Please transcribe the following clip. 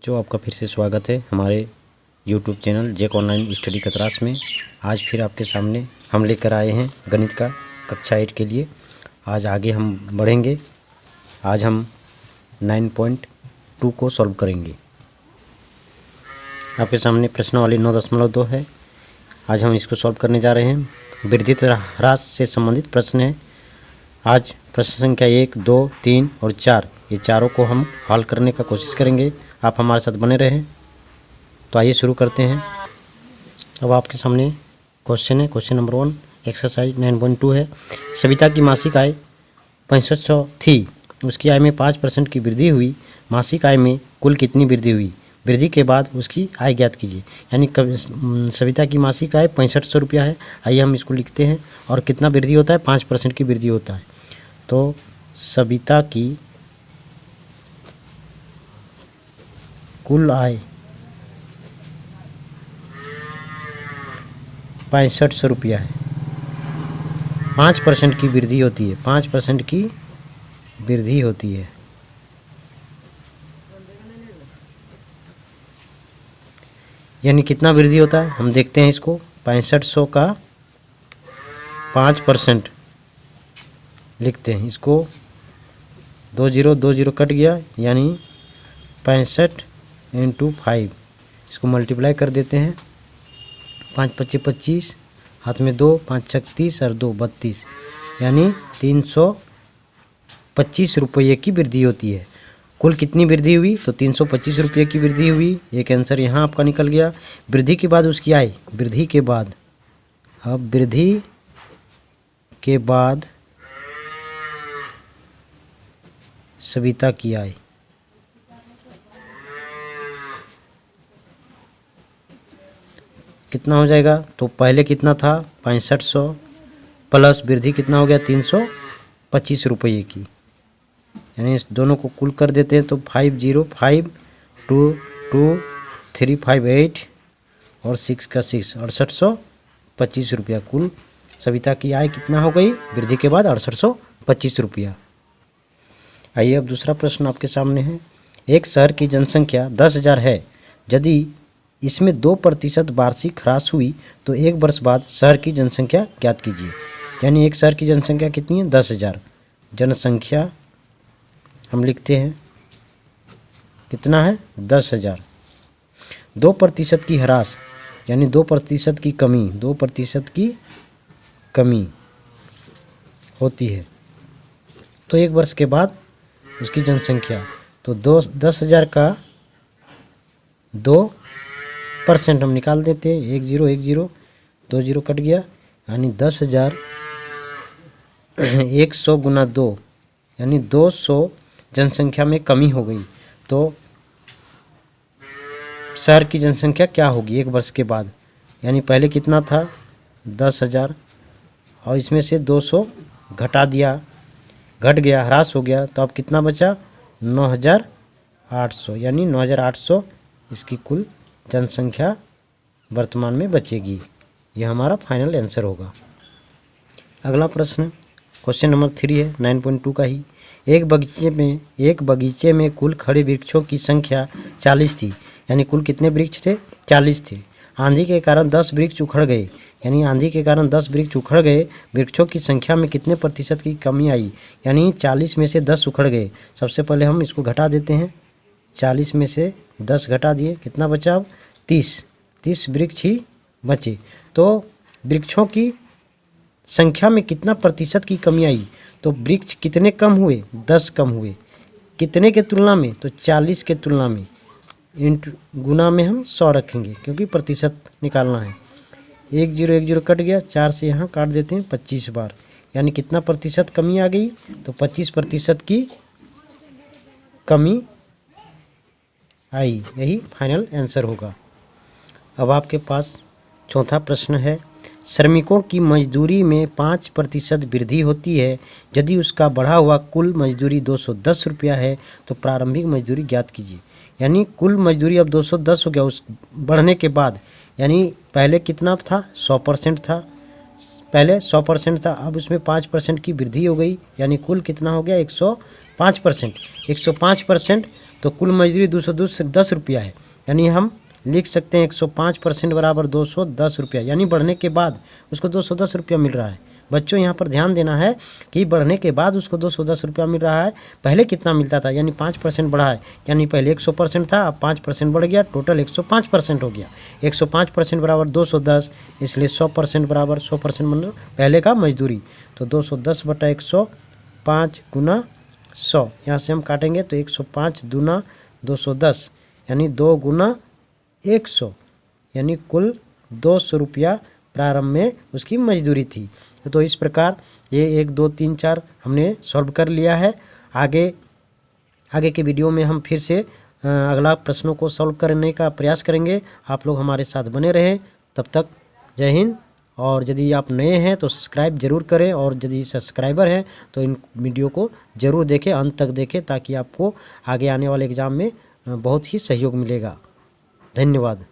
बच्चों, आपका फिर से स्वागत है हमारे YouTube चैनल जेक ऑनलाइन स्टडी कतरास में। आज फिर आपके सामने हम लेकर आए हैं गणित का कक्षा 8 के लिए। आज आगे हम बढ़ेंगे। आज हम 9.2 को सॉल्व करेंगे। आपके सामने प्रश्नावली 9.2 है। आज हम इसको सॉल्व करने जा रहे हैं। वृद्धि तथा ह्रास से संबंधित प्रश्न है। आज प्रश्न संख्या 1, 2, 3 और 4 ये चारों को हम हल करने का कोशिश करेंगे। आप हमारे साथ बने रहें। तो आइए शुरू करते हैं। अब आपके सामने क्वेश्चन है। क्वेश्चन नंबर 1 एक्सरसाइज 9.2 है। सविता की मासिक आय 6500 थी। उसकी आय में 5% की वृद्धि हुई। मासिक आय में कुल कितनी वृद्धि हुई? वृद्धि के बाद उसकी आय ज्ञात कीजिए। यानी सविता की मासिक आय 6500 रुपया है। आइए हम इसको लिखते हैं। और कितना वृद्धि होता है? 5% की वृद्धि होता है। तो सविता की कुल आय 6500 रुपया है। 5% की वृद्धि होती है। 5% की वृद्धि होती है। यानी कितना वृद्धि होता है हम देखते हैं इसको। 6500 का 5% लिखते हैं। इसको 20 कट गया, यानी 65 × 5 इसको मल्टीप्लाई कर देते हैं। 5 × 25 = 25, हाथ में 2, 5 × 6 = 30 और 2 = 32, यानी 325 रुपये की वृद्धि होती है। कुल कितनी वृद्धि हुई? तो 325 रुपये की वृद्धि हुई। एक आंसर यहाँ आपका निकल गया। वृद्धि के बाद उसकी आय, वृद्धि के बाद, अब वृद्धि के बाद सविता की आय कितना हो जाएगा? तो पहले कितना था? 6500 प्लस वृद्धि कितना हो गया? 325 रुपये की। यानी इस दोनों को कुल कर देते हैं तो 505 2 2 3 5 8 और 6 का 6 6825 रुपया। कुल सविता की आय कितना हो गई वृद्धि के बाद? 6825 रुपया। आइए अब दूसरा प्रश्न आपके सामने है। एक शहर की जनसंख्या 10,000 है। यदि इसमें 2% वार्षिक ह्रास हुई तो एक वर्ष बाद शहर की जनसंख्या ज्ञात कीजिए। यानी एक शहर की जनसंख्या कितनी है? 10,000। जनसंख्या हम लिखते हैं कितना है? 10,000। 2% की ह्रास, यानी 2% की कमी, 2% की कमी होती है तो एक वर्ष के बाद उसकी जनसंख्या, तो 10,000 का 2% हम निकाल देते हैं। 1 0 1 0 2 0 कट गया, यानी 10,000 100 × 2, यानी 200 जनसंख्या में कमी हो गई। तो शहर की जनसंख्या क्या होगी एक वर्ष के बाद? यानी पहले कितना था? 10,000 और इसमें से 200 घटा दिया, घट गया, ह्रास हो गया, तो अब कितना बचा? 9,800, यानी 9,800 इसकी कुल जनसंख्या वर्तमान में बचेगी। यह हमारा फाइनल आंसर होगा। अगला प्रश्न क्वेश्चन नंबर 3 है 9.2 का ही। एक बगीचे में कुल खड़े वृक्षों की संख्या 40 थी। यानी कुल कितने वृक्ष थे? 40 थे। आंधी के कारण 10 वृक्ष उखड़ गए। यानी आंधी के कारण 10 वृक्ष उखड़ गए। वृक्षों की संख्या में कितने प्रतिशत की कमी आई? यानी 40 में से 10 उखड़ गए। सबसे पहले हम इसको घटा देते हैं। 40 में से 10 घटा दिए, कितना बचा? अब 30 वृक्ष ही बचे। तो वृक्षों की संख्या में कितना प्रतिशत की कमी आई? तो वृक्ष कितने कम हुए? 10 कम हुए। कितने के तुलना में? तो 40 के तुलना में। गुना में हम 100 रखेंगे क्योंकि प्रतिशत निकालना है। 1 0 1 0 कट गया, 4 से यहाँ काट देते हैं 25 बार। यानी कितना प्रतिशत कमी आ गई? तो 25% की कमी आई। यही फाइनल आंसर होगा। अब आपके पास चौथा प्रश्न है। श्रमिकों की मजदूरी में 5% वृद्धि होती है। यदि उसका बढ़ा हुआ कुल मजदूरी 210 रुपया है तो प्रारंभिक मजदूरी ज्ञात कीजिए। यानी कुल मजदूरी अब 210 हो गया उस बढ़ने के बाद। यानी पहले कितना था? 100% था। पहले 100% था, अब उसमें 5% की वृद्धि हो गई। यानी कुल कितना हो गया? 105%। 105%, तो कुल मजदूरी 210 रुपया है, यानी हम लिख सकते हैं 105% बराबर 210 रुपया, यानी बढ़ने के बाद उसको 210 रुपया मिल रहा है। बच्चों यहाँ पर ध्यान देना है कि बढ़ने के बाद उसको 210 रुपया मिल रहा है। पहले कितना मिलता था, यानी 5% बढ़ा है, यानी पहले 100% था, अब 5% बढ़ गया, टोटल 105% हो गया। 105% बराबर 210, इसलिए 100% बराबर 100% मतलब पहले का मजदूरी, तो 210 बटा 105 गुना 100, यहाँ से हम काटेंगे तो 105 दूना 210, यानी 2 गुना 100, यानी कुल 200 रुपया प्रारंभ में उसकी मजदूरी थी। तो इस प्रकार ये 1 2 3 4 हमने सॉल्व कर लिया है। आगे के वीडियो में हम फिर से अगला प्रश्नों को सॉल्व करने का प्रयास करेंगे। आप लोग हमारे साथ बने रहें। तब तक जय हिंद। और यदि आप नए हैं तो सब्सक्राइब जरूर करें, और यदि सब्सक्राइबर हैं तो इन वीडियो को ज़रूर देखें, अंत तक देखें, ताकि आपको आगे आने वाले एग्ज़ाम में बहुत ही सहयोग मिलेगा। धन्यवाद।